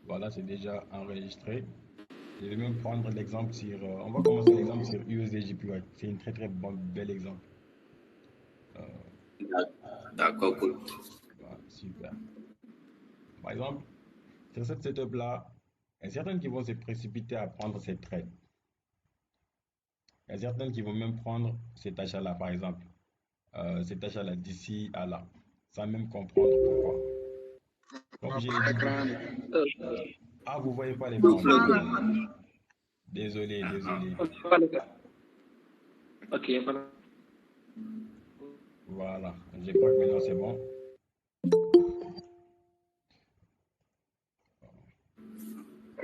Voilà, c'est déjà enregistré. Je vais même prendre l'exemple sur. On va commencer l'exemple sur USDJPY. C'est une très très bel exemple. Euh, D'accord, cool. voilà, super. Par exemple, sur cette setup-là, il y a certaines qui vont se précipiter à prendre cette trade. Il y a certaines qui vont même prendre cet achat-là, par exemple. Cet achat-là d'ici à là, sans même comprendre pourquoi. Comme je l'ai dit depuis. Ah, vous voyez pas l'écran, désolé. Désolé, désolé. Ok, voilà. Voilà, je crois que maintenant c'est bon.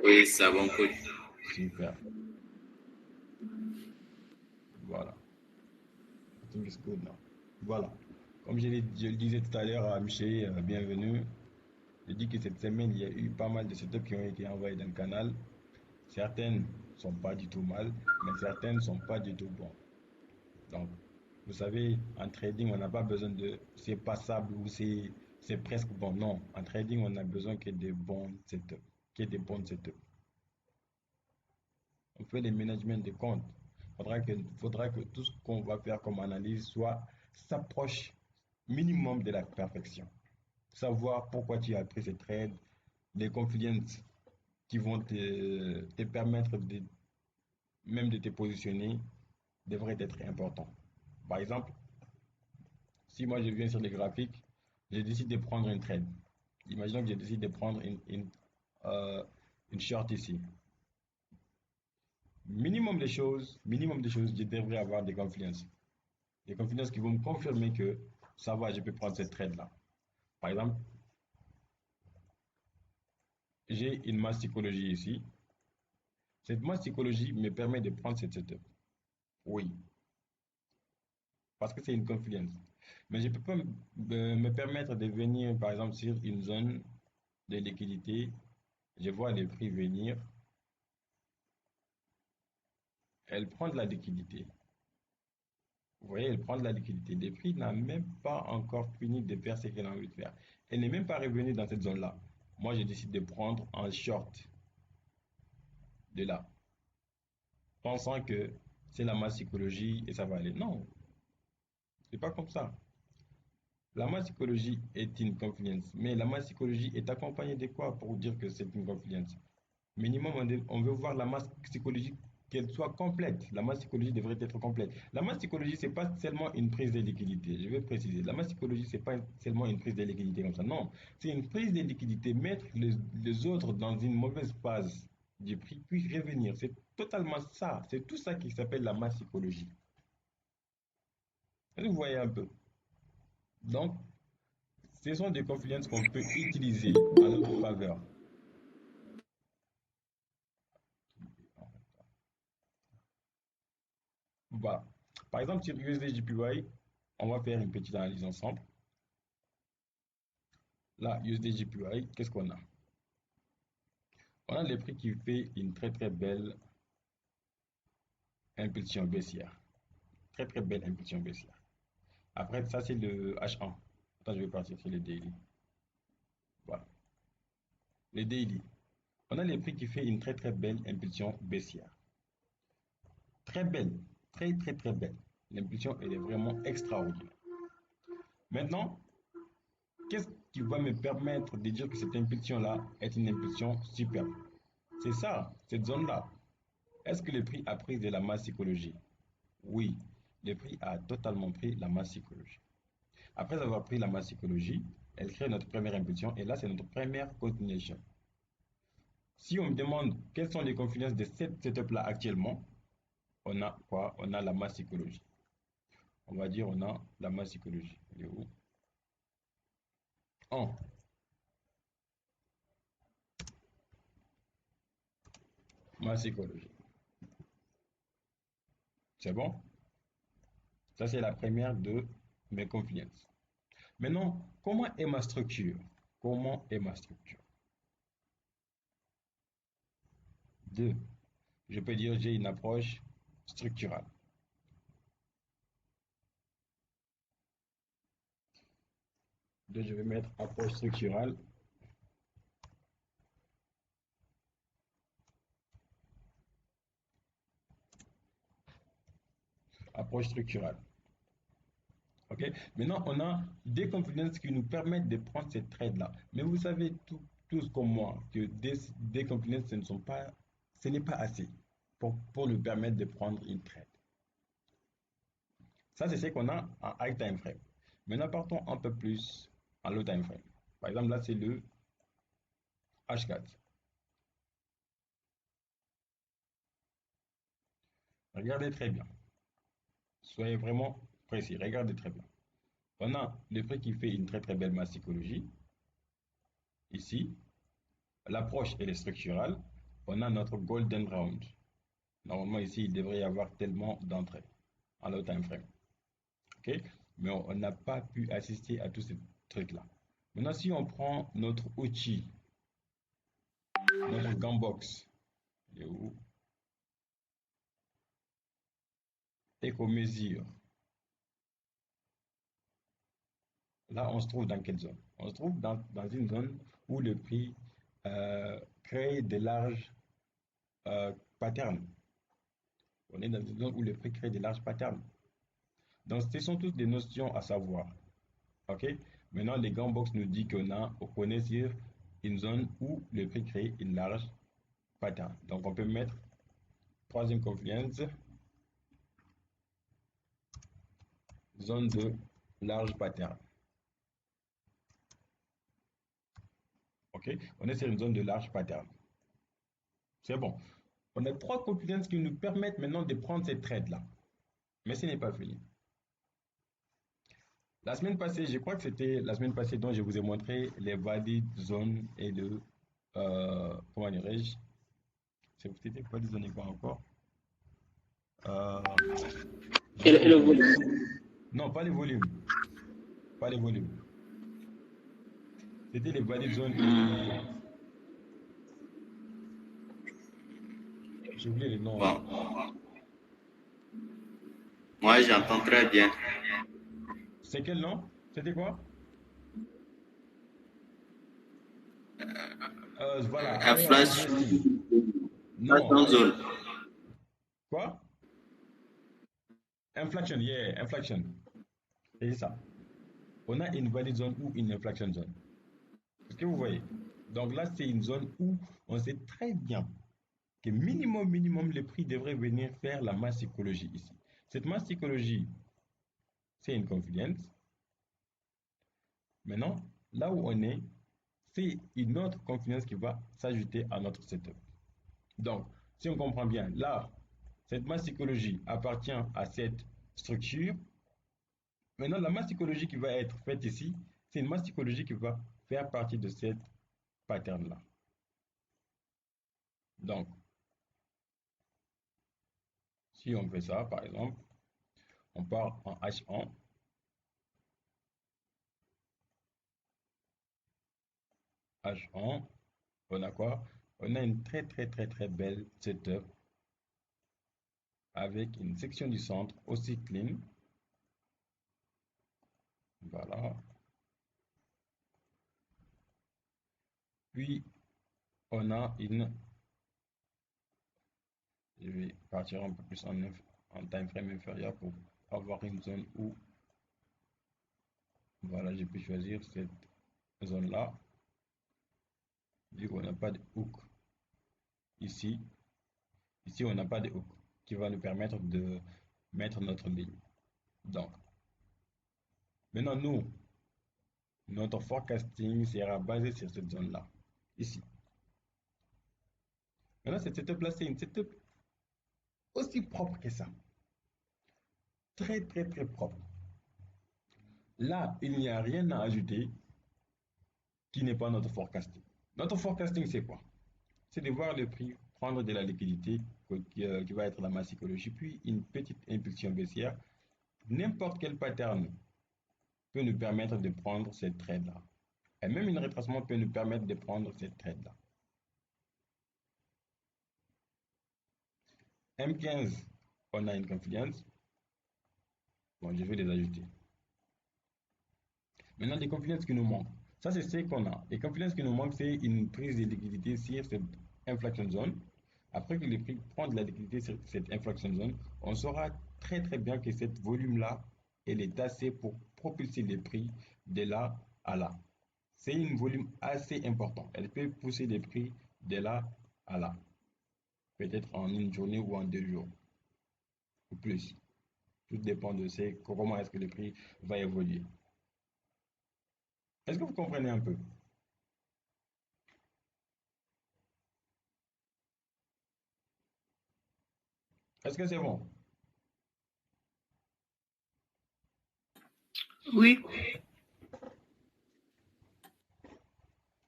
Oui, c'est bon, cool. Super, voilà. I think it's good now. Voilà. Comme je le disais tout à l'heure à Michel, bienvenue. Je dis que cette semaine, il y a eu pas mal de setups qui ont été envoyés dans le canal. Certaines sont pas du tout mal, mais certaines sont pas du tout bons. Donc, vous savez, en trading, on n'a pas besoin de c'est passable ou c'est presque bon. Non, en trading, on a besoin qu'il y ait des bons setups, qu'il y ait des bons setups. On fait les management de compte. Faudra que tout ce qu'on va faire comme analyse s'approche minimum de la perfection. Savoir pourquoi tu as pris ce trade, les confidence qui vont te permettre même de te positionner devraient être importants. Par exemple, si moi je viens sur les graphiques, je décide de prendre une trade. Imaginons que je décide de prendre euh, une short ici. Minimum des choses, je devrais avoir des confidences. Des confidences qui vont me confirmer que ça va, je peux prendre cette trade-là. Par exemple, j'ai une masse psychologie ici. Cette masse psychologie me permet de prendre cette setup. Oui, parce que c'est une confidence. Mais je ne peux pas me permettre de venir, par exemple, sur une zone de liquidité. Je vois les prix venir. Elle prend de la liquidité. Vous voyez, elle prend de la liquidité. Les prix n'a même pas encore fini de faire ce qu'elle a envie de faire. Elle n'est même pas revenue dans cette zone-là. Moi, je décide de prendre un short de là, pensant que c'est la masse psychologie et ça va aller. Non, c'est pas comme ça. La masse psychologie est une confidence, mais la masse psychologie est accompagnée de quoi pour dire que c'est une confidence? Minimum, on veut voir la masse psychologique qu'elle soit complète. La masse psychologique devrait être complète. La masse psychologie, c'est pas seulement une prise de liquidité. Je vais préciser. La masse psychologie, c'est pas seulement une prise de liquidité comme ça. Non, c'est une prise de liquidité, mettre les autres dans une mauvaise phase du prix, puis revenir. C'est totalement ça. C'est tout ça qui s'appelle la masse psychologie. Vous voyez un peu. Donc, ce sont des confidences qu'on peut utiliser en notre faveur. Voilà. Par exemple, sur USDJPY, on va faire une petite analyse ensemble. Là, USDJPY, qu'est-ce qu'on a? On a les prix qui fait une très très belle impulsion baissière. Très très belle impulsion baissière. Après, ça c'est le H1. Attends, je vais partir sur les daily. Voilà. Les daily. On a les prix qui fait une très très belle impulsion baissière. Très belle. Très très très belle. L'impulsion, elle est vraiment extraordinaire. Maintenant, qu'est-ce qui va me permettre de dire que cette impulsion-là est une impulsion superbe? C'est ça, cette zone-là. Est-ce que le prix a pris de la masse psychologie? Oui, le prix a totalement pris la masse psychologie. Après avoir pris la masse psychologie, elle crée notre première impulsion et là, c'est notre première continuation. Si on me demande quelles sont les confidences de cette setup-là actuellement, on a quoi? On a la masse psychologie. On va dire on a la masse psychologie. Elle est où? En. Masse psychologie. C'est bon? Ça, c'est la première de mes confidences. Maintenant, comment est ma structure? Comment est ma structure? Deux, je peux dire j'ai une approche structurale. Deux, je vais mettre approche structurale. approche structurale. Ok. Maintenant, on a des confluences qui nous permettent de prendre ces trades-là. Mais vous savez tous comme moi que des confluences, ce n'est pas assez pour nous permettre de prendre une trade. Ça, c'est ce qu'on a en high time frame. Maintenant, partons un peu plus en low time frame. Par exemple, là, c'est le H4. Regardez très bien. Soyez vraiment précis. Regardez très bien. On a le prix qui fait une très très belle masse psychologie. Ici, l'approche elle est structurale. On a notre golden round. Normalement ici, il devrait y avoir tellement d'entrées en low time frame. Ok? Mais on n'a pas pu assister à tous ces trucs-là. Maintenant, si on prend notre outil, notre Gambox, il est où? Et qu'on mesure, là, on se trouve dans quelle zone? On se trouve dans une zone où le prix crée de larges patterns. On est dans une zone où le prix crée de larges patterns. Donc, ce sont toutes des notions à savoir. OK? Maintenant, les Gambox nous dit qu'on est sur une zone où le prix crée une large pattern. Donc, on peut mettre troisième confluence, zone de large pattern. OK? On est sur une zone de large pattern. C'est bon. On a trois confluences qui nous permettent maintenant de prendre ces trades-là. Mais ce n'est pas fini. La semaine passée, je crois que c'était la semaine passée dont je vous ai montré les valid zones et le comment dirais-je? C'était valid zone et quoi encore? Et le volume. Non, pas les volumes. Pas les volumes. C'était les valid zones et j'ai oublié les noms là. Bon, moi j'entends très bien. C'est quel nom? C'était quoi? Voilà, area of Inflation interesting. Non, zone. quoi? Inflection, yeah, inflection. C'est ça. On a une valid zone ou une inflection zone. Est-ce que vous voyez? Donc là, c'est une zone où on sait très bien que minimum, le prix devrait venir faire la masse psychologie ici. Cette masse psychologie, c'est une confluence. Maintenant, là où on est, c'est une autre confluence qui va s'ajouter à notre setup. Donc, si on comprend bien, là, cette masse psychologie appartient à cette structure. Maintenant, la masse psychologie qui va être faite ici, c'est une masse psychologie qui va faire partie de cette pattern-là. Donc, si on fait ça, par exemple, on part en H1. H1, on a quoi? On a une très belle setup avec une section du centre aussi clean. Voilà. Puis, on a une... Je vais partir un peu plus en time frame inférieur pour avoir une zone où... Voilà, je peux choisir cette zone-là. Vu qu'on n'a pas de hook ici. Ici, on n'a pas de hook qui va nous permettre de mettre notre ligne. Donc, maintenant, nous, notre forecasting sera basé sur cette zone-là, ici. Maintenant, cette setup-là, c'est une setup aussi propre que ça. Très propre. Là, il n'y a rien à ajouter qui n'est pas notre forecasting. Notre forecasting, c'est quoi? C'est de voir le prix prendre de la liquidité qui va être la masse psychologie, puis une petite impulsion baissière. N'importe quel pattern peut nous permettre de prendre cette trade-là. Et même une retracement peut nous permettre de prendre cette trade-là. M15, on a une confluence. Bon, je vais les ajouter. Maintenant, les confluences qui nous manquent. Ça, c'est ce qu'on a. Les confluences qui nous manquent, c'est une prise de liquidité sur cette inflection zone. Après que les prix prennent de la liquidité sur cette inflection zone, on sera très très bien que cette volume-là, elle est assez pour propulser les prix de là à là. C'est une volume assez important. Elle peut pousser les prix de là à là. Peut-être en une journée ou en 2 jours ou plus. Tout dépend de comment est-ce que le prix va évoluer. Est-ce que vous comprenez un peu? Est-ce que c'est bon? Oui.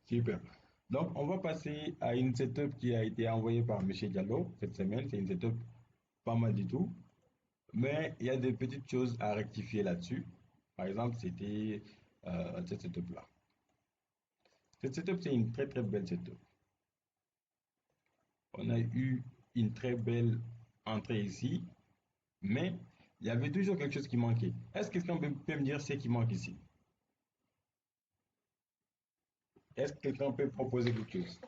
Super. Donc, on va passer à une setup qui a été envoyée par M. Diallo cette semaine. C'est une setup pas mal du tout. Mais il y a des petites choses à rectifier là-dessus. Par exemple, c'était cette setup-là. Cette setup, c'est une très très belle setup. On a eu une très belle entrée ici, mais il y avait toujours quelque chose qui manquait. Est-ce que quelqu'un peut me dire ce qui manque ici? Est-ce que quelqu'un peut proposer quelque chose?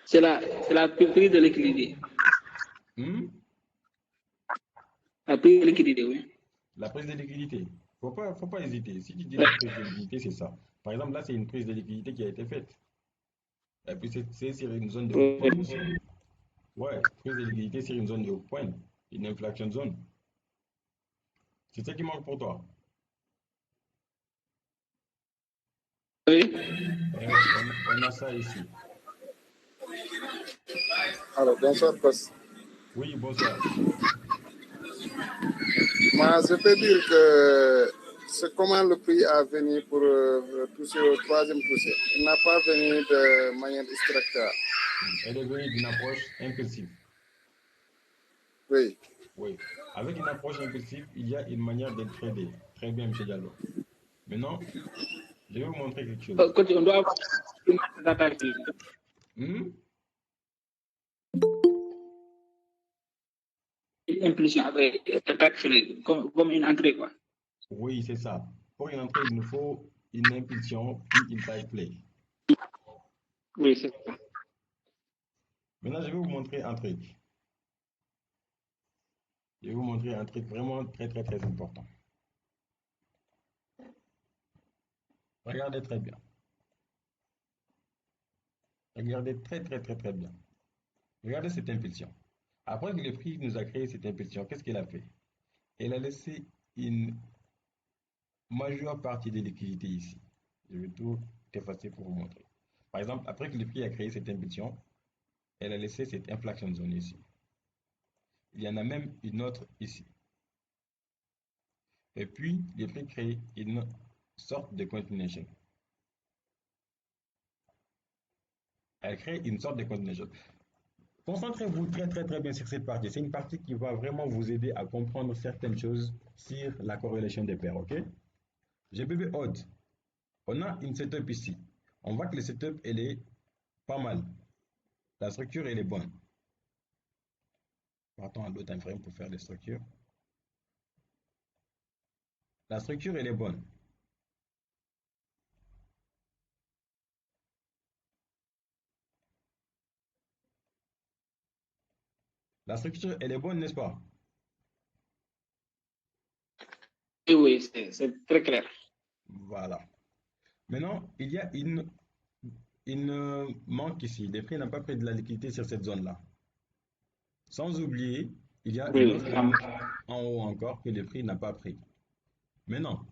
C'est la prise de liquidité. Hmm? La prise de liquidité, oui. La prise de liquidité. Faut pas hésiter. Si tu dis Ouais. la prise de liquidité, c'est ça. Par exemple, là, c'est une prise de liquidité qui a été faite. Et puis, c'est sur une zone de haut Oui. point aussi. Ouais, prise de liquidité sur une zone de haut point. Une inflection zone. C'est ça qui manque pour toi. On a ça ici. Alors, bonsoir, boss. Oui, bonsoir. Moi, je peux dire que c'est comment le prix a venu pour toucher au troisième toucher. Il n'a pas venu de manière extracteur. Elle est venue d'une approche impulsive. Oui. Oui. Avec une approche impulsive, il y a une manière de trader. Très bien, M. Diallo. Maintenant, je vais vous montrer quelque chose. On doit avoir une attaque. Hmm? Une impulsion avec attaque comme une entrée, quoi. Oui, c'est ça. Pour une entrée, il nous faut une impulsion, puis inside play. Oui, c'est ça. Maintenant, je vais vous montrer un truc. Je vais vous montrer un truc vraiment très, très, très important. Regardez très bien. Regardez très, très, très, très bien. Regardez cette impulsion. Après que le prix nous a créé cette impulsion, qu'est-ce qu'elle a fait? Elle a laissé une majeure partie des liquidités ici. Je vais tout effacer pour vous montrer. Par exemple, après que le prix a créé cette impulsion, elle a laissé cette inflection zone ici. Il y en a même une autre ici. Et puis, le prix crée une sorte de continuation. Elle crée une sorte de continuation. Concentrez-vous très très très bien sur cette partie. C'est une partie qui va vraiment vous aider à comprendre certaines choses sur la corrélation des paires, ok? GBP odd. On a une setup ici. On voit que le setup, elle est pas mal. La structure, elle est bonne. Partons à d'autres time frame pour faire les structures. La structure, elle est bonne. La structure, elle est bonne, n'est-ce pas? Oui, c'est très clair. Voilà. Maintenant, il y a une manque ici. Les prix n'ont pas pris de la liquidité sur cette zone-là. Sans oublier, il y a une Oui, autre manque en haut encore que le prix n'a pas pris. Maintenant,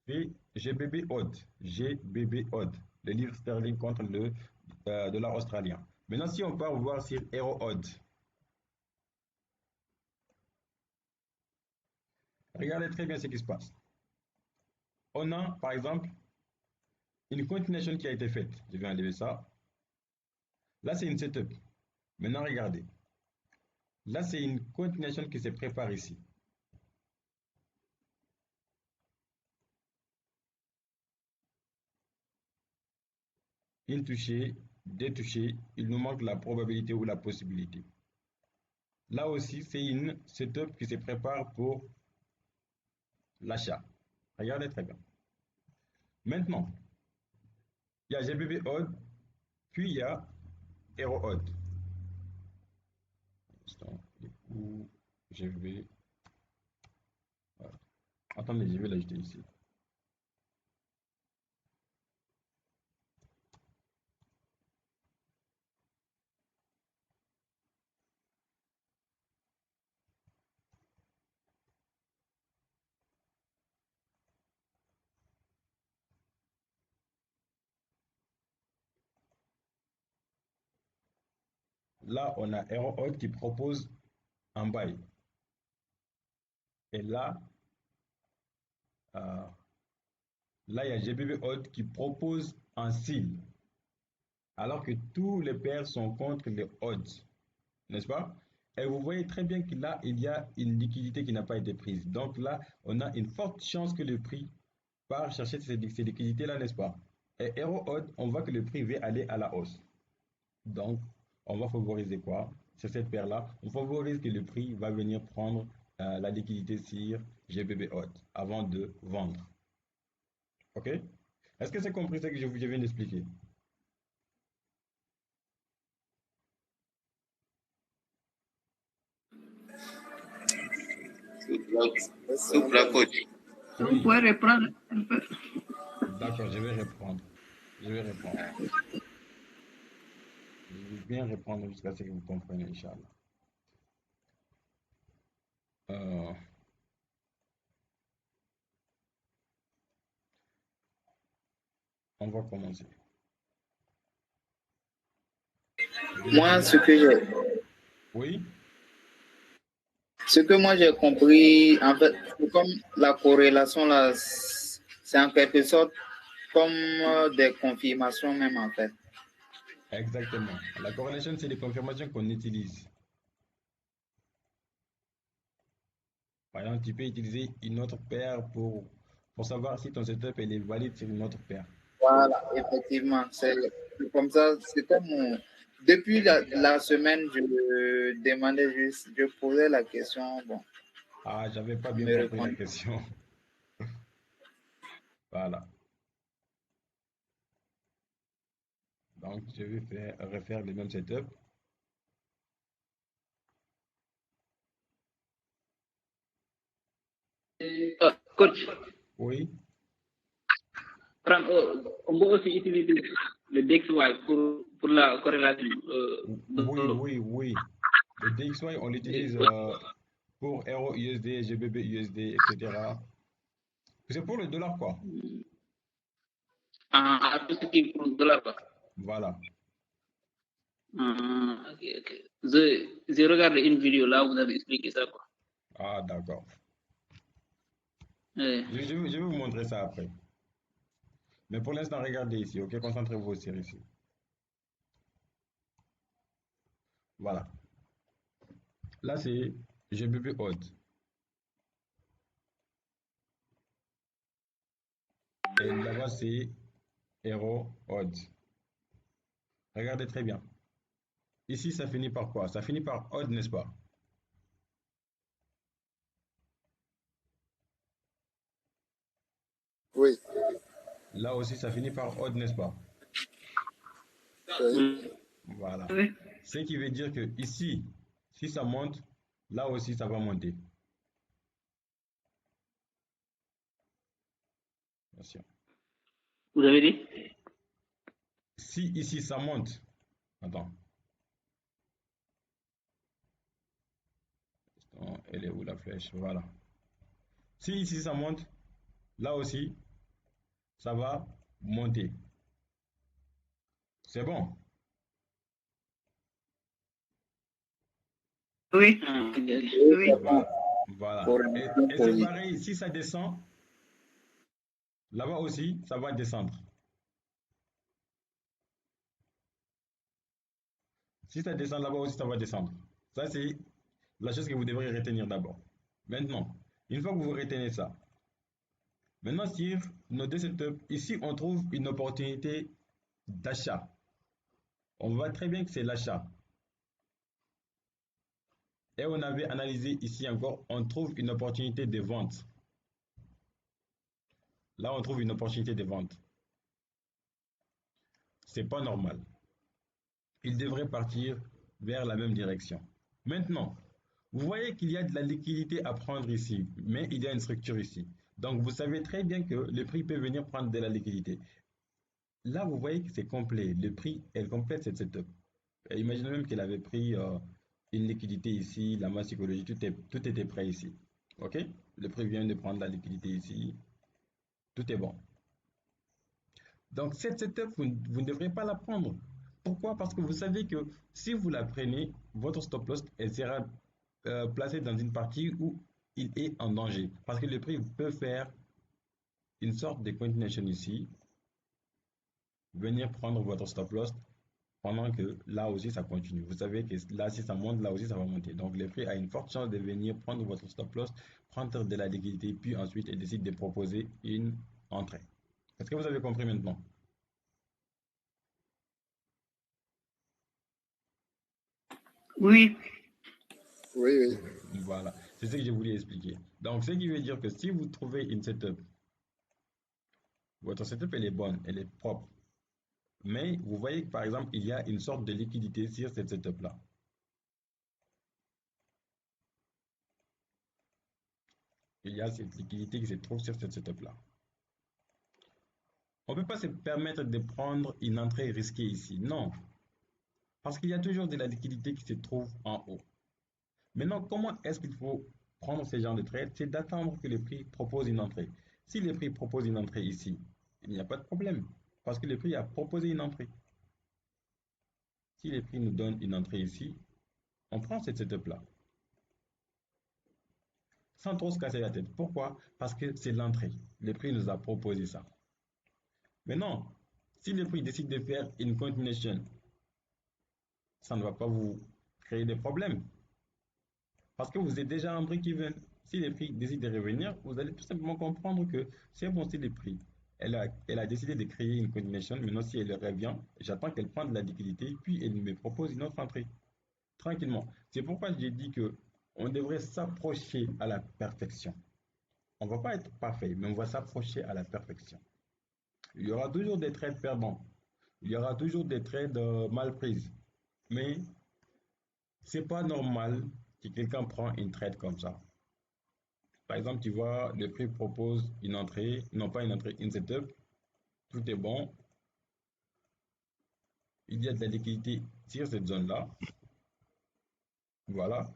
c'est GBP odd. GBP odd. Le livre sterling contre le dollar australien. Maintenant, si on part voir sur Euro odd. Regardez très bien ce qui se passe. On a, par exemple, une continuation qui a été faite. Je vais enlever ça. Là, c'est une setup. Maintenant, regardez. Là, c'est une continuation qui se prépare ici. Une touchée, deux touchées, il nous manque la probabilité ou la possibilité. Là aussi, c'est une setup qui se prépare pour l'achat. Regardez très bien. Maintenant, il y a GBP odd, puis il y a Euro odd. Ou je vais... voilà. Attendez, je vais l'ajouter ici. Là, on a HeroHot qui propose un bail. Et euh, là, il y a GBB Hot qui propose un seal. Alors que tous les pairs sont contre les odds, n'est-ce pas? Et vous voyez très bien que là, il y a une liquidité qui n'a pas été prise. Donc là, on a une forte chance que le prix part chercher ces liquidités-là, n'est-ce pas? Et Hero Odd, on voit que le prix va aller à la hausse. Donc, on va favoriser quoi? C'est cette paire-là. On favorise que le prix va venir prendre la liquidité sur GBB Odd avant de vendre. OK? Est-ce que c'est compris ce que je viens d'expliquer? Souple la coach. Vous Oui, pouvez reprendre un peu. d'accord, je vais reprendre. Je vais répondre. Je vais bien répondre jusqu'à ce que vous compreniez, Inch'Allah. Euh, on va commencer. Moi, Oui, ce que moi j'ai compris, en fait, c'est comme la corrélation là, c'est en quelque sorte comme des confirmations même en fait. exactement. La corrélation, c'est les confirmations qu'on utilise. Par exemple, tu peux utiliser une autre paire pour savoir si ton setup elle est valide sur une autre paire. Voilà, effectivement, c'est comme ça, c'est comme depuis la semaine, je demandais juste, je posais la question, bon, Ah, j'avais pas on bien me compris la répond. question. Voilà. Donc, je vais refaire le même setup. Coach, Oui, on peut aussi utiliser le DXY pour la corrélation. oui. Le DXY, on l'utilise pour Euro USD, GBP USD, etc. C'est pour le dollar, quoi. À tout ce qui est pour le dollar. Voilà. Ok, ok. Je regarde une vidéo là où vous avez expliqué ça, quoi. Ah, d'accord. Ouais. Je vais vous montrer ça après. Mais pour l'instant, regardez ici, ok? Concentrez-vous sur ici. Voilà. Là, c'est GBP Odd. Et là-bas, c'est Euro Odd. Regardez très bien. Ici, ça finit par quoi? Ça finit par Odd, n'est-ce pas? Oui, Là aussi, ça finit par Odd, n'est-ce pas? oui. Voilà. Oui. Ce qui veut dire que ici, si ça monte, là aussi, ça va monter. Bien sûr. Vous avez dit? Si ici, ça monte, attends, elle est où la flèche? Voilà. Si ici, ça monte, là aussi, ça va monter. C'est bon. Oui. Ok, ok. Oui. Voilà. Voilà. Corrélation Et c'est positive. pareil, si ça descend, là-bas aussi, ça va descendre. Si ça descend là-bas aussi, ça va descendre. Ça, c'est la chose que vous devrez retenir d'abord. Maintenant, une fois que vous retenez ça, maintenant sur nos deux setups, ici, on trouve une opportunité d'achat. On voit très bien que c'est l'achat. Et on avait analysé ici encore, on trouve une opportunité de vente. Là, on trouve une opportunité de vente. C'est pas normal. Il devrait partir vers la même direction. Maintenant, Vous voyez qu'il y a de la liquidité à prendre ici, mais il y a une structure ici. Donc, vous savez très bien que le prix peut venir prendre de la liquidité. Là, vous voyez que c'est complet. Le prix est complète cette setup. Et imaginez même qu'elle avait pris une liquidité ici, la masse psychologique, tout était prêt ici. OK? Le prix vient de prendre la liquidité ici. Tout est bon. Donc, cette setup, vous ne devrez pas la prendre. Pourquoi? Parce que vous savez que si vous la prenez, votre stop loss, elle sera placée dans une partie où il est en danger. Parce que le prix peut faire une sorte de continuation ici, venir prendre votre stop loss pendant que là aussi ça continue. Vous savez que là, si ça monte, là aussi ça va monter. Donc, le prix a une forte chance de venir prendre votre stop loss, prendre de la liquidité, puis ensuite il décide de proposer une entrée. Est-ce que vous avez compris maintenant? Oui. Oui, oui. Voilà, c'est ce que je voulais expliquer. Donc, ce qui veut dire que si vous trouvez une setup, votre setup elle est bonne, elle est propre, mais vous voyez que par exemple, il y a une sorte de liquidité sur cette setup-là. Il y a cette liquidité qui se trouve sur cette setup-là. On ne peut pas se permettre de prendre une entrée risquée ici. Non, parce qu'il y a toujours de la liquidité qui se trouve en haut. Maintenant, comment est-ce qu'il faut prendre ce genre de trade? C'est d'attendre que le prix propose une entrée. Si le prix propose une entrée ici, il n'y a pas de problème, parce que le prix a proposé une entrée. Si le prix nous donne une entrée ici, on prend cette setup-là, sans trop se casser la tête. Pourquoi? Parce que c'est l'entrée. Le prix nous a proposé ça. Maintenant, si le prix décide de faire une continuation, ça ne va pas vous créer des problèmes. Parce que vous êtes déjà en break-even. Si les prix décident de revenir, vous allez tout simplement comprendre que c'est bon, si les prix, elle a décidé de créer une continuation. Maintenant, si elle revient, j'attends qu'elle prenne de la liquidité, puis elle me propose une autre entrée. Tranquillement. C'est pourquoi j'ai dit que on devrait s'approcher à la perfection. On ne va pas être parfait, mais on va s'approcher à la perfection. Il y aura toujours des trades perdants. Il y aura toujours des trades mal prises. Mais c'est pas normal que quelqu'un prend une trade comme ça. Par exemple, tu vois, le prix propose une entrée, non pas une entrée, une setup, tout est bon, il y a de la liquidité sur cette zone-là, voilà,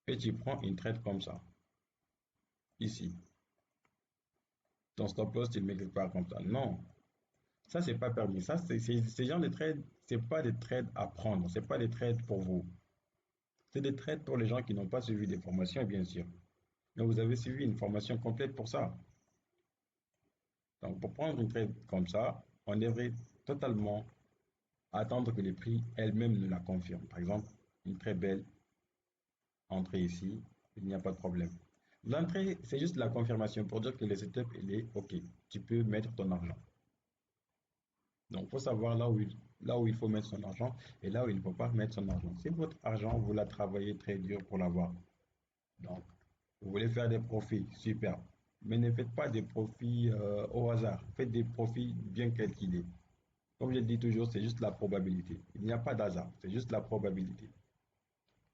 et tu prends une trade comme ça, ici. Ton stop loss, tu le mets quelque part comme ça. Non, ça, c'est pas permis. Ça, ces genre de trades, c'est pas des trades à prendre, c'est pas des trades pour vous. C'est des trades pour les gens qui n'ont pas suivi des formations, bien sûr. Mais vous avez suivi une formation complète pour ça. Donc, pour prendre une trade comme ça, on devrait totalement attendre que les prix elles-mêmes nous la confirment. Par exemple, une très belle entrée ici, il n'y a pas de problème. L'entrée, c'est juste la confirmation pour dire que le setup, il est OK. Tu peux mettre ton argent. Donc, il faut savoir là où il faut mettre son argent et là où il ne faut pas mettre son argent. C'est votre argent, vous la travaillez très dur pour l'avoir. Donc, vous voulez faire des profits, super. Mais ne faites pas des profits au hasard. Faites des profits bien calculés. Comme je dis toujours, c'est juste la probabilité. Il n'y a pas d'hasard, c'est juste la probabilité.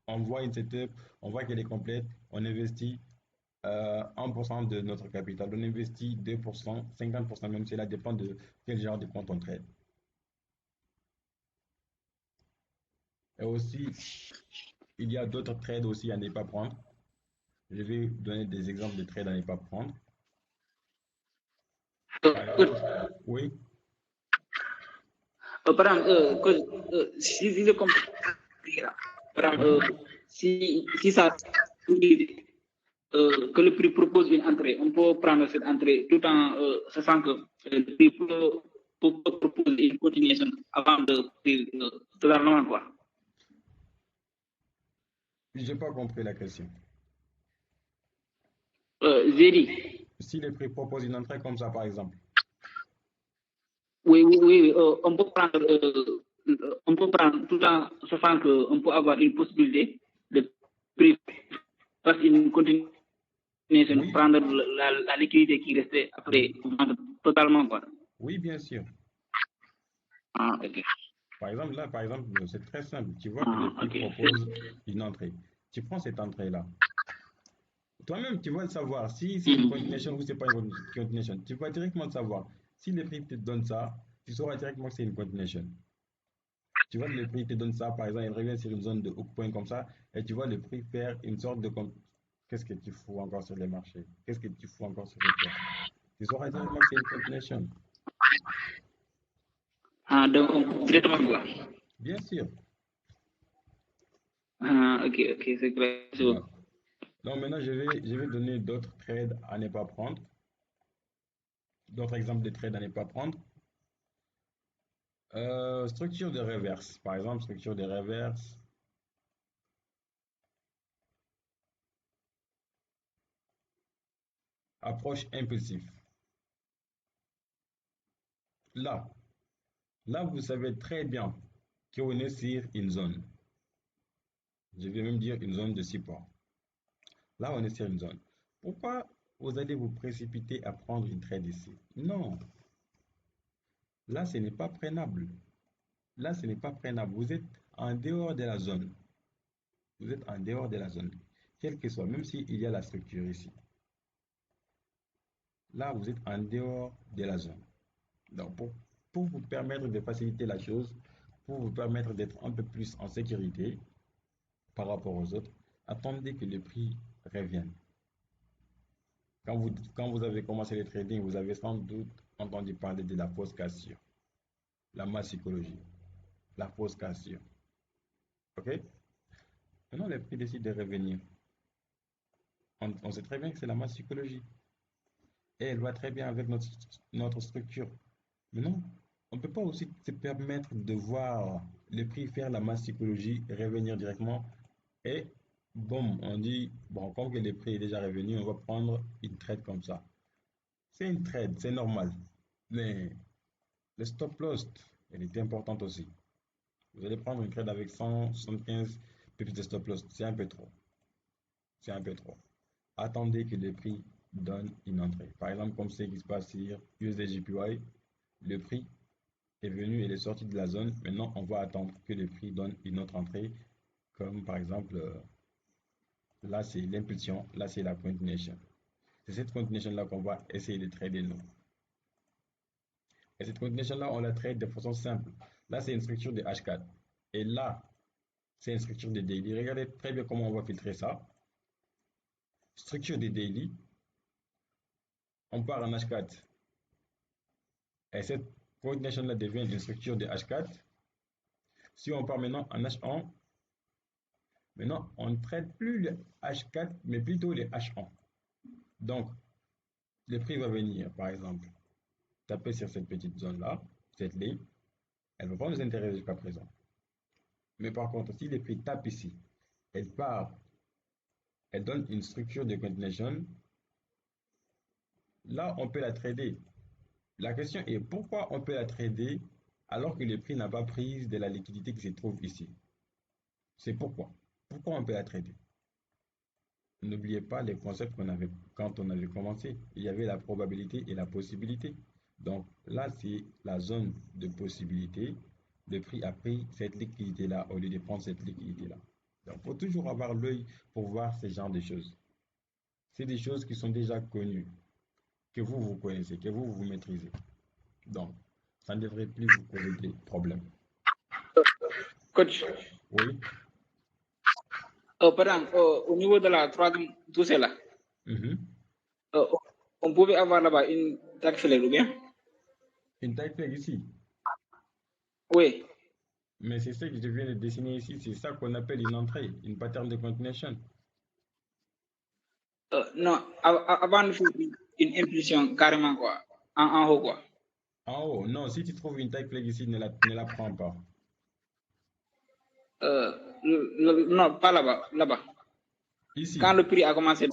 On voit une setup, on voit qu'elle est complète, on investit 1% de notre capital, on investit 2%, 50%, même cela dépend de quel genre de compte on trade. Et aussi, il y a d'autres trades aussi à ne pas prendre. Je vais donner des exemples de trades à ne pas prendre. Par exemple, oui, Par exemple, si je comprends, par exemple, oui, si ça que le prix propose une entrée, on peut prendre cette entrée tout en sachant que le prix peut proposer une continuation avant de totalement quoi. je n'ai pas compris la question. J'ai dit, Si les prix proposent une entrée comme ça, par exemple, oui, on peut prendre tout en sachant qu'on peut avoir une possibilité de prix parce une continuation, oui, prendre la liquidité qui restait après vendre totalement quoi. oui, bien sûr. Ah, ok. Par exemple, là, par exemple, c'est très simple. Tu vois que le Ah, prix ok. propose une entrée. tu prends cette entrée-là. Toi-même, tu vas le savoir si c'est une continuation ou c'est pas une continuation. Tu vas directement le savoir. Si le prix te donne ça, tu sauras directement que c'est une continuation. Tu vois, le prix te donne ça, par exemple, il revient sur une zone de hook point comme ça, et tu vois le prix faire une sorte de... Qu'est-ce que tu fous encore sur les marchés? Qu'est-ce que tu fous encore sur les terres? Tu sauras directement que c'est une continuation. Ah, donc, directement quoi. Bien sûr. Ah, ok, c'est clair. Ouais. Donc maintenant, je vais donner d'autres trades à ne pas prendre. D'autres exemples de trades à ne pas prendre. Structure de reverse. Par exemple, structure de reverse. Approche impulsive. Là, vous savez très bien qu'on est sur une zone. Je vais même dire une zone de support. Là, on est sur une zone. Pourquoi vous allez vous précipiter à prendre une trade ici? Non. Là, ce n'est pas prenable. Là, ce n'est pas prenable. Vous êtes en dehors de la zone. Vous êtes en dehors de la zone. Quel que soit, même s'il y a la structure ici. Là, vous êtes en dehors de la zone. Donc, pour vous permettre de faciliter la chose, pour vous permettre d'être un peu plus en sécurité par rapport aux autres, attendez que le prix revienne. Quand vous avez commencé le trading, vous avez sans doute entendu parler de la fausse cassure, la masse psychologie, la fausse cassure. OK? Maintenant, le prix décide de revenir. On sait très bien que c'est la masse psychologie. Et elle va très bien avec notre structure. Mais non, on ne peut pas aussi se permettre de voir le prix faire la masse psychologie revenir directement. Et bon, on dit, bon, comme que le prix est déjà revenu, on va prendre une trade comme ça. C'est une trade, c'est normal. Mais le stop loss, elle est importante aussi. Vous allez prendre une trade avec 175 pips de stop loss. C'est un peu trop. C'est un peu trop. Attendez que le prix donne une entrée. Par exemple, comme ce qui se passe sur USDJPY, le prix est venu, il est sorti de la zone. Maintenant, on va attendre que le prix donne une autre entrée. Comme par exemple, là c'est l'impulsion, là c'est la continuation. C'est cette continuation-là qu'on va essayer de trader nous. Et cette continuation-là, on la trade de façon simple. Là, c'est une structure de H4. Et là, c'est une structure de daily. Regardez très bien comment on va filtrer ça. Structure de daily. On part en H4. Et cette continuation-là devient une structure de H4. Si on part maintenant en H1, maintenant, on ne traite plus le H4, mais plutôt le H1. Donc, le prix va venir, par exemple, taper sur cette petite zone-là, cette ligne. Elle ne va pas nous intéresser jusqu'à présent. Mais par contre, si le prix tape ici, elle part, elle donne une structure de continuation, là, on peut la trader. La question est pourquoi on peut la trader alors que le prix n'a pas pris de la liquidité qui se trouve ici? C'est pourquoi. Pourquoi on peut la trader? N'oubliez pas les concepts qu'on avait quand on avait commencé. Il y avait la probabilité et la possibilité. Donc là, c'est la zone de possibilité. Le prix a pris cette liquidité-là au lieu de prendre cette liquidité-là. Donc, il faut toujours avoir l'œil pour voir ce genre de choses. C'est des choses qui sont déjà connues, que vous connaissez, que vous maîtrisez. Donc, ça ne devrait plus vous poser des problèmes. Coach, Oui. par exemple, au niveau de la troisième poussée là, on pouvait avoir là-bas une taille flair ou bien? Une taille flair ici. Oui. Mais c'est ce que je viens de dessiner ici, c'est ça qu'on appelle une entrée, une pattern de continuation. Non, avant de faire une impulsion carrément quoi, en haut quoi. En haut, non, si tu trouves une taille flag ici, ne la prends pas. Non, pas là-bas, là-bas. Ici. Quand le prix a commencé.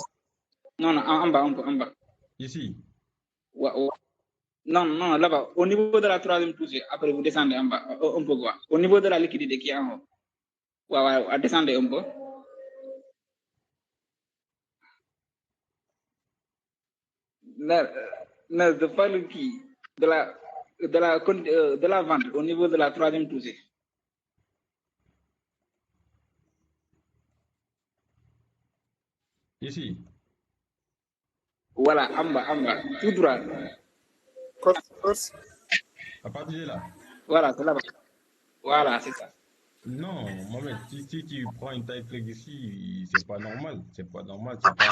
Non, en bas, en bas. Ici. Ouais. Non, là-bas. Au niveau de la troisième poussée, après vous descendez en bas, un peu quoi. Au niveau de la liquidité qui est en haut. Ouais, descendez un peu. Non, je parle qui de la vente au niveau de la troisième poussée. Ici, Voilà, en bas, tout droit. Course. à partir de là. Voilà, c'est là-bas. Voilà, c'est ça. Non, Mohamed, si tu prends une taille flex ici, c'est pas normal. C'est pas normal. C'est pas.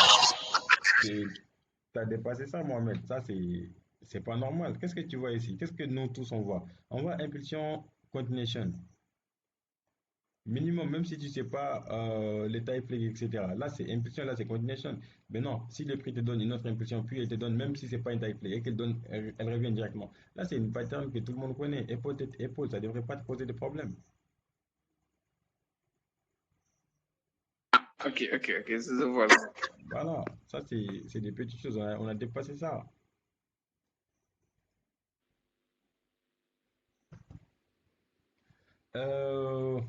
T'as dépassé ça, Mohamed. Ça, c'est pas normal. Qu'est-ce que tu vois ici? Qu'est-ce que nous tous on voit? On voit impulsion continuation. Minimum, même si tu sais pas les tailles flex, etc. Là, c'est impulsion, là, c'est continuation. Mais non, si le prix te donne une autre impulsion, puis elle te donne, même si c'est pas une taille flex, et qu'elle donne, elle revient directement. Là, c'est une pattern que tout le monde connaît. Épaule, tête, épaule, ça devrait pas te poser de problème. Ok, je vois. Voilà, ça, c'est des petites choses. On a dépassé ça. Euh,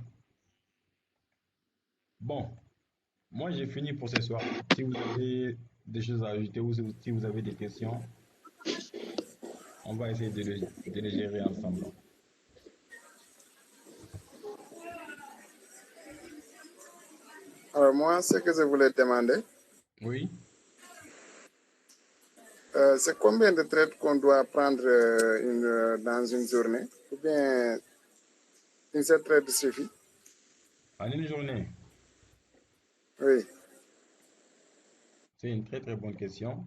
bon, moi, j'ai fini pour ce soir. Si vous avez des choses à ajouter ou si vous avez des questions, on va essayer de les gérer ensemble. Alors moi, ce que je voulais demander, Oui. c'est combien de trades qu'on doit prendre dans une journée? Ou bien une seule trade suffit? En une journée, Oui. c'est une très très bonne question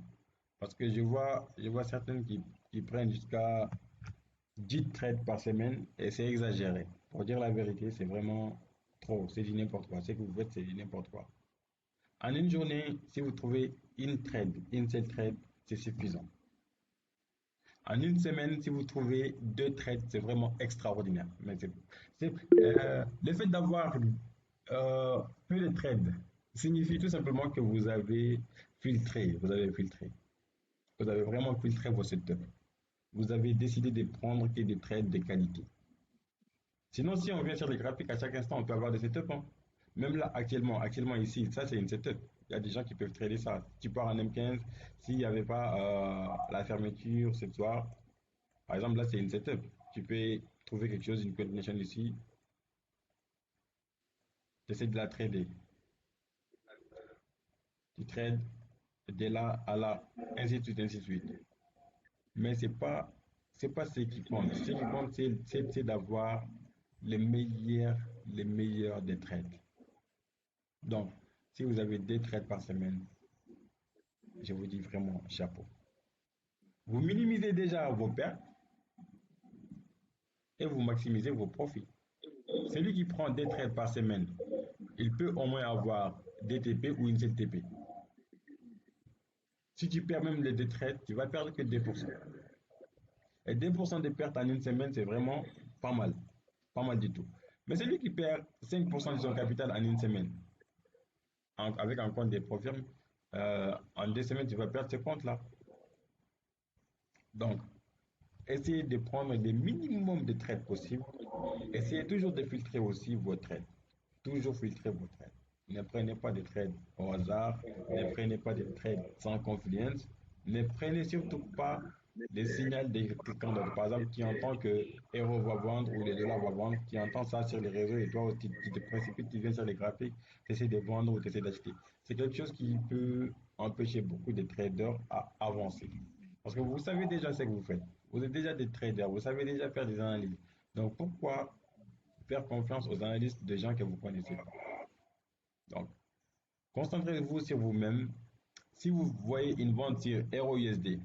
parce que je vois certaines qui prennent jusqu'à 10 trades par semaine et c'est exagéré. Pour dire la vérité, c'est vraiment trop. C'est du n'importe quoi. Ce que vous faites, c'est du n'importe quoi. En une journée, si vous trouvez une seule trade, c'est suffisant. En une semaine, si vous trouvez 2 trades, c'est vraiment extraordinaire. Mais le fait d'avoir peu de trades signifie tout simplement que vous avez filtré, vous avez vraiment filtré vos setups. Vous avez décidé de prendre que des trades de qualité. Sinon, si on vient sur les graphiques à chaque instant, on peut avoir des setups, hein. Même là, actuellement ici, ça c'est une setup. Il y a des gens qui peuvent trader ça. Tu pars en M15, s'il n'y avait pas la fermeture ce soir, par exemple, là c'est une setup. Tu peux trouver quelque chose, une continuation ici, tu essaies de la trader. Tu trades de là à là, ainsi de suite, ainsi de suite. Mais c'est pas ce qui compte. Ce qui compte, c'est d'avoir les meilleurs des trades. Donc, si vous avez 2 trades par semaine, je vous dis vraiment chapeau. Vous minimisez déjà vos pertes et vous maximisez vos profits. Celui qui prend 2 trades par semaine, il peut au moins avoir des TP ou une seule TP. Si tu perds même les 2 trades, tu vas perdre que 2%. Et 2% de pertes en une semaine, c'est vraiment pas mal. Pas mal du tout. Mais celui qui perd 5% de son capital en une semaine, avec un compte de profit, en 2 semaines, tu vas perdre ce compte-là. Donc, essayez de prendre le minimum de trades possible. Essayez toujours de filtrer aussi vos trades. Toujours filtrer vos trades. Ne prenez pas de trades au hasard. Ne prenez pas de trades sans confidence. Ne prenez surtout pas les signaux de quelqu'un d'autre. Par exemple, qui entend que Euro va vendre ou les dollars vont vendre, qui entend ça sur les réseaux et toi, tu te précipites, tu viens sur les graphiques, tu essaies de vendre ou tu essaies d'acheter. C'est quelque chose qui peut empêcher beaucoup de traders à avancer. Parce que vous savez déjà ce que vous faites. Vous êtes déjà des traders, vous savez déjà faire des analyses. Donc pourquoi faire confiance aux analystes de gens que vous ne connaissez pas? Donc, concentrez-vous sur vous-même. Si vous voyez une vente sur ROUSD,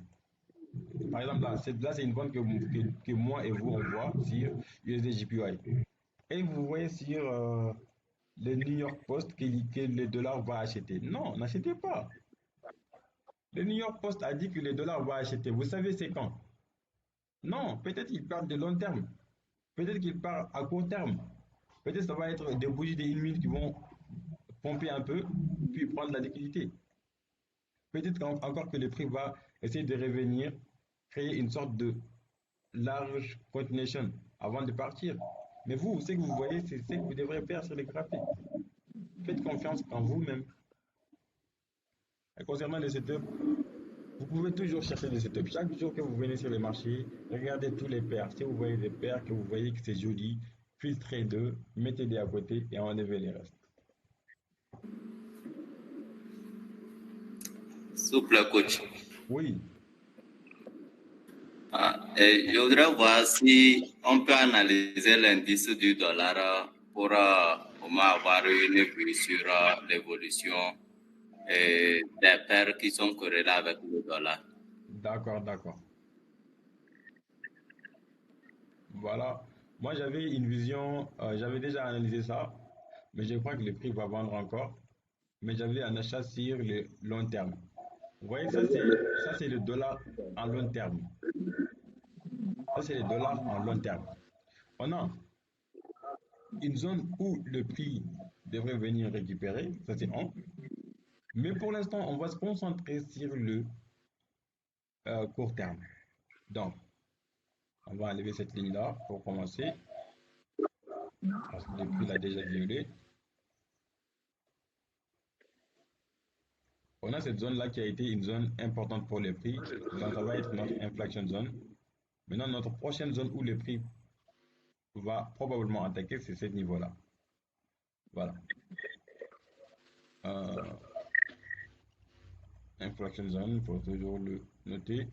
par exemple là c'est une vente que moi et vous on voit sur USD JPY. Et vous voyez sur le New York Post que le dollar va acheter. Non, n'achetez pas. Le New York Post a dit que le dollar va acheter. Vous savez c'est quand? Non, peut-être qu'il parle de long terme. Peut-être qu'il part à court terme. Peut-être que ça va être des bougies de 1 minute qui vont pomper un peu, puis prendre la liquidité. Peut-être encore que le prix va essayer de revenir, créer une sorte de large continuation avant de partir. Mais vous, ce que vous voyez, c'est ce que vous devrez faire sur les graphiques. Faites confiance en vous-même. Et concernant les setups, vous pouvez toujours chercher des setups. Chaque jour que vous venez sur le marché, regardez tous les paires. Si vous voyez des paires que vous voyez que c'est joli, filtrez deux, mettez-les à côté et enlevez les restes. S'il vous plaît, coach. Oui. Et je voudrais voir si on peut analyser l'indice du dollar pour au moins avoir une vue sur l'évolution des paires qui sont corrélées avec le dollar. D'accord, d'accord. Voilà. Moi, j'avais une vision, j'avais déjà analysé ça, mais je crois que le prix va vendre encore. Mais j'avais un achat sur le long terme. Vous voyez, ça c'est le dollar en long terme. Ça, c'est le dollar en long terme. On a une zone où le prix devrait venir récupérer, ça c'est un. Mais pour l'instant, on va se concentrer sur le court terme. Donc, on va enlever cette ligne-là pour commencer, parce que le prix l'a déjà violé. On a cette zone-là qui a été une zone importante pour le prix. Donc, ça va être notre inflection zone. Maintenant, notre prochaine zone où le prix va probablement attaquer, c'est ce niveau-là. Voilà. Inflection zone, il faut toujours le noter.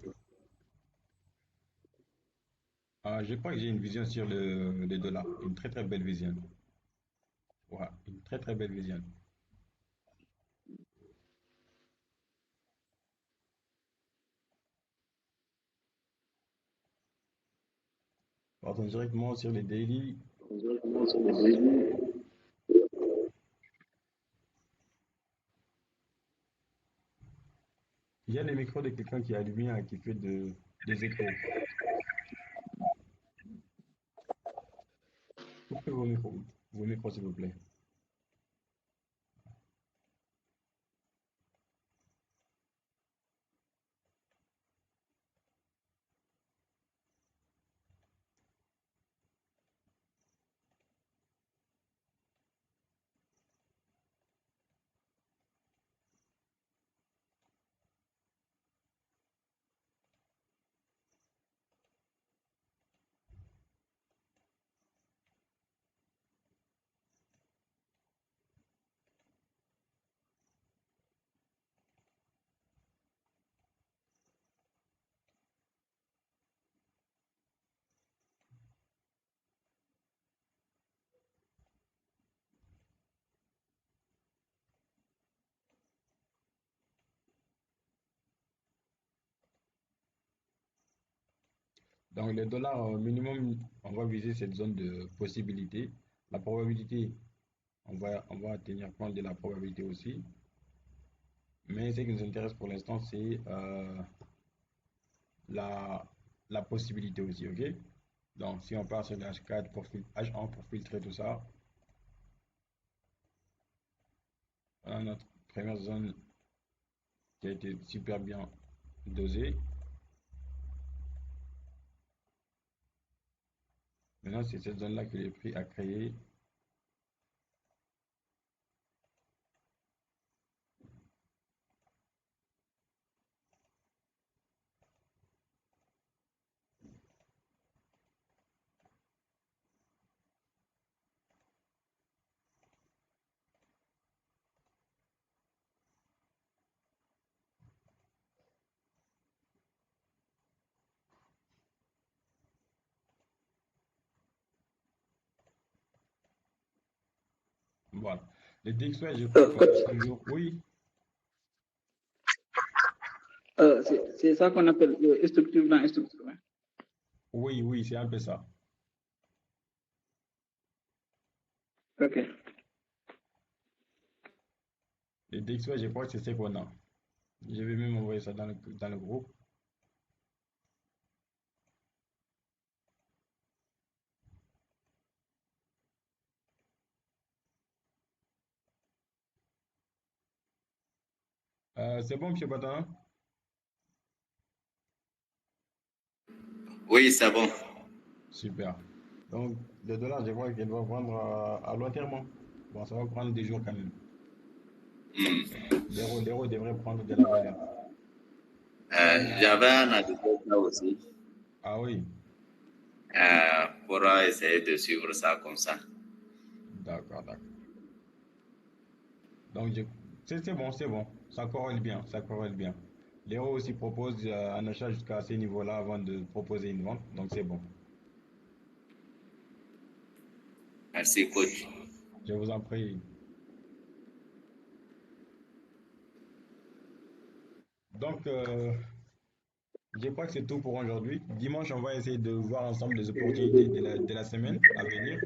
Je crois que j'ai une vision sur le dollar. Une très très belle vision. Voilà, une très très belle vision. Partons directement sur les daily. Il y a le micro de quelqu'un qui est allumé et qui fait des échos. Coupez vos micros s'il vous plaît. Donc les dollars minimum, on va viser cette zone de possibilité. La probabilité, on va tenir compte de la probabilité aussi. Mais ce qui nous intéresse pour l'instant, c'est la possibilité aussi, ok? Donc si on part sur le H4 pour H1 pour filtrer tout ça, on a notre première zone qui a été super bien dosée. Maintenant, c'est cette zone-là que le prix a créé. Voilà. Le DXY, je crois Coach, que toujours. Oui, c'est ça qu'on appelle structure dans structure. Hein. oui, oui, c'est un peu ça. Ok. Le DXY, je crois que c'est ce qu'on a. Je vais même envoyer ça dans le groupe. C'est bon, M. Batan? Oui, c'est bon. Super. Donc, le dollar, je crois qu'il va vendre à long terme. Bon, ça va prendre des jours quand même. L'euro devrait prendre de la valeur. J'avais analysé ça aussi Ah oui, pour essayer de suivre ça comme ça. d'accord, d'accord. Donc, c'est bon, c'est bon. Ça corrèle bien, ça corrèle bien. Léo aussi propose un achat jusqu'à ces niveaux-là avant de proposer une vente, donc c'est bon. Merci, coach. Je vous en prie. Donc, je crois que c'est tout pour aujourd'hui. Dimanche, on va essayer de voir ensemble les opportunités de la semaine à venir.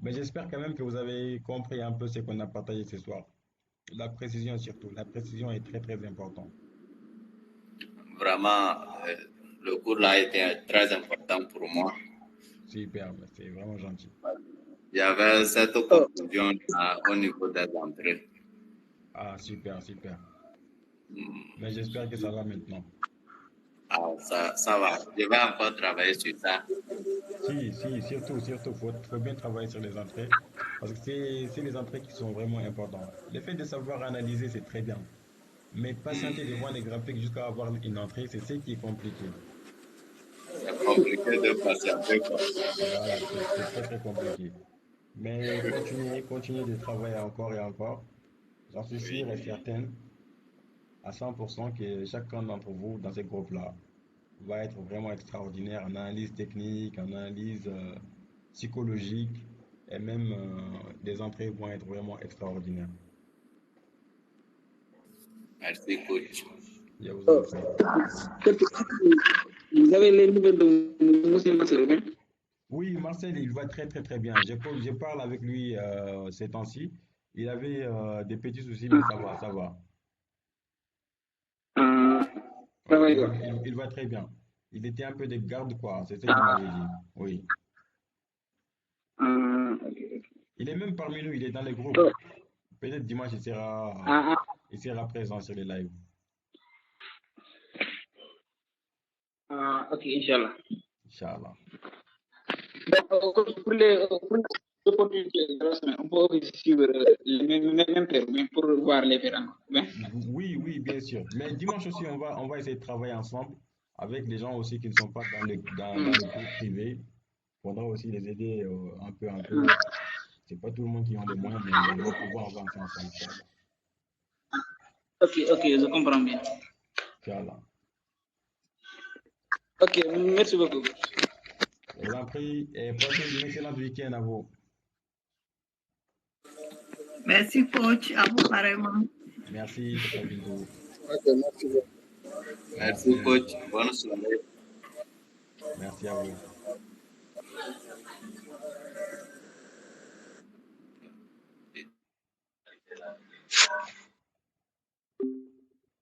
Mais j'espère quand même que vous avez compris un peu ce qu'on a partagé ce soir. La précision surtout. La précision est très très importante. Vraiment, le cours là a été très important pour moi. Super, c'est vraiment gentil. Il y avait cette confusion au niveau des entrées. Ah, super, super. Mais j'espère que ça va maintenant. Ah, ça va. Je vais encore travailler sur ça. Si, surtout, faut bien travailler sur les entrées. Parce que c'est les entrées qui sont vraiment importantes. Le fait de savoir analyser, c'est très bien. Mais patienter devant les graphiques jusqu'à avoir une entrée, c'est ce qui est compliqué. C'est compliqué de patienter, quoi. Voilà, c'est très très compliqué. Mais continuez de travailler encore et encore. J'en suis sûr et certain à 100% que chacun d'entre vous dans ces groupes-là va être vraiment extraordinaire en analyse technique, en analyse psychologique et même les entrées vont être vraiment extraordinaires. Merci, coach. Je vous en prie. Vous avez les nouvelles de M. Marcel, hein? Oui, Marcel, il va très très très bien. Je parle avec lui ces temps-ci. Il avait des petits soucis, mais ça va, ça va. Ça Oui, va, quoi. il va très bien. Il était un peu de garde, quoi. C'est ce qu'il m'avait dit. Oui. Ok. Il est même parmi nous, il est dans les groupes. Oh, Peut-être dimanche, ah, il sera présent sur les lives. ok, Inch'Allah. Inch'Allah. Pour les opportunités de la semaine, on peut aussi suivre les mêmes paires, mais pour voir les paires encore. Bien. Oui, oui, bien sûr. Mais dimanche aussi, on va essayer de travailler ensemble avec les gens aussi qui ne sont pas dans le groupe privé. Il faudra aussi les aider un peu, un peu. C'est pas tout le monde qui a les moyens, mais on va pouvoir avancer ensemble, Inch'Allah. Ok, je comprends bien. Inch'Allah. Ok, merci beaucoup. Je vous en prie et passez une excellente week-end à vous. Merci, coach. À vous, pareillement. Merci, Tata Bintou. Ok, merci beaucoup. Merci, coach. Bonne soirée. Merci à vous.